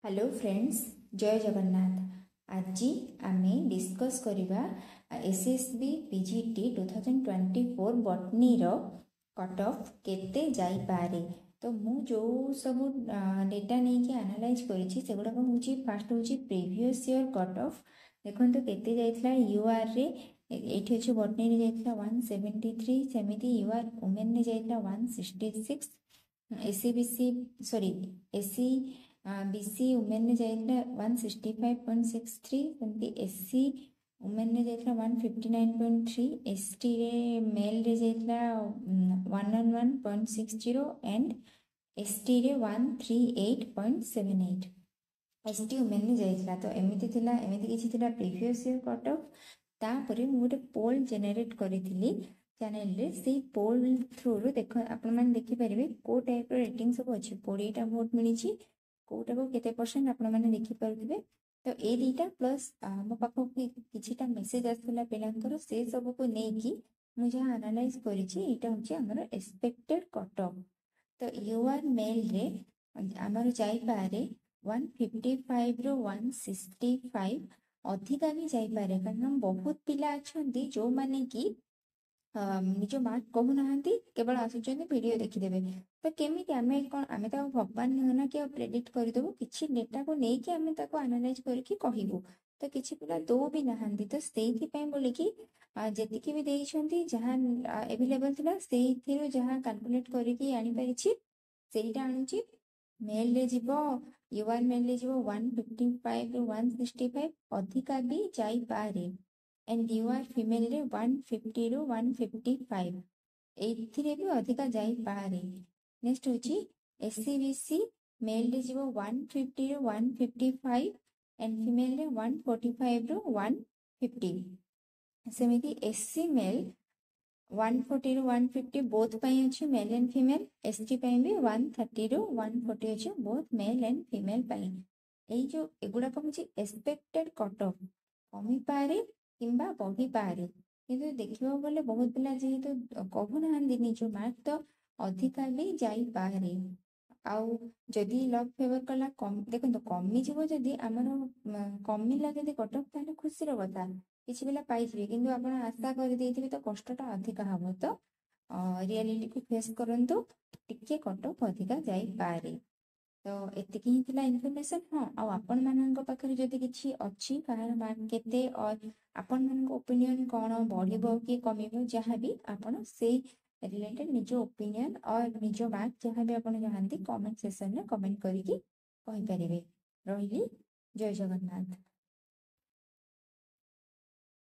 Hello friends, जय जगन्नाथ। आज आमे डिस्कस करिबा एसएसबी पीजीटी 2024 बॉटनी रो कट ऑफ केते जाई पारे। तो मु जो सब डेटा नहीं कि एनालाइज करिछि सेगुडा को होची फास्ट होची प्रीवियस ईयर कट ऑफ। देखंतु केते जाइतला यूआर रे एठी अछि बॉटनी रे जाइतला 173, सेमिति यूआर वुमेन रे जाइतला 166, SCBC sorry SC BC women ने जाइतला 165.63, सेमती एससी वुमेन ने जाइतला 159.3, एसटी रे मेल रे जाइतला 111.60 एंड एसटी रे 138.78 एसटी वुमेन ने जाइतला। तो एमिति थिला, एमिति किछि थिला प्रीवियस ईयर कट ऑफ। तापरे मु गोटे पोल जेनेरेट करिथिली चैनल रे। से पोल थ्रू रो देख आपण माने देखि परिबे को टाइप रो रेटिंग सब अछि। 20 टा वोट मिलिछि, कोटा को केते परसेंट आपण माने देखि पारुथिबे। तो ए दीटा प्लस मो पाखो किछिटा मेसेज आसला पिलांकर, से सब को नै कि मु जहा एनालाइज करिछि एटा होछि हमर एक्सपेक्टेड कट ऑफ। तो यूआर मेल रे हमर जाई पारे 155 रो 165, अधिका भी जाई पारे, कारण बहुत पिला अछंती जो माने कि निज मार्क कहू नाहंती, केवल आसुचंती वीडियो देखिदेबे। तो केमिति आमे कोन आमे ता भगवान न ना कि प्रेडिक्ट करिदेबो, किछि डेटा को नै कि आमे ताको एनालाइज करके कहिबो। तो किछि पिला दो भी नाहंती, तो सेहि पय बोली कि जेतिकी भी देइछंती जहां अवेलेबल थिला सेहिथिरो जहां कैलकुलेट करके आनी परिछि सेहिटा आनुछि। मेल रे जीवो यूआर मेल रे जीवो 155 रो 165, अधिका भी जाई पारे। एंड यूआर फीमेल रे 150 रो 155, एथिरे भी अधिका जाई पारे। नेक्स्ट होची एससीबीसी मेल रे जीवो 150 रो 155 एंड फीमेल रे 145 रो 150। सेमिति एससी मेल 140 रो 150 बोथ पई अछि मेल एंड फीमेल। एसटी पई भी 130 रो 140 अछि बोथ मेल एंड फीमेल पई। एई जो एगुडा कमछि एक्सपेक्टेड कट ऑफ, कमी पारे किंबा बढ़ी पारे, किंतु देखिबा बोले बहुत पिला जेहेतु कहू नाहंदी निज मार्क, तो अधिका भी जाई पारे। आउ जदि लक फेवर कला कम देखंतो कमी जीवो, जदि हमर कमिला जदि कट ऑफ ताले खुशी रो कथा, किछि पिला पाइथिबे किंतु आपण आशा कर देथिबे तो कष्टटा अधिका हबो। तो रियलिटी को फेस करंतु, टिके कट ऑफ अधिका जाई पारे। तो एतिकी ही थिला इन्फॉर्मेशन। हाँ, आ आपण मानक पाखरे जदि किछि अछि काहर मार्क केते और आपण मानक ओपिनियन कोन बढ़िबो कि कमिबो, जहां भी आपण से रिलेटेड निज ओपिनियन और निज मार्क जहां भी आपण जानती कमेंट सेक्शन में कमेंट करिकि कहि परिबे। रहिली, जय जगन्नाथ।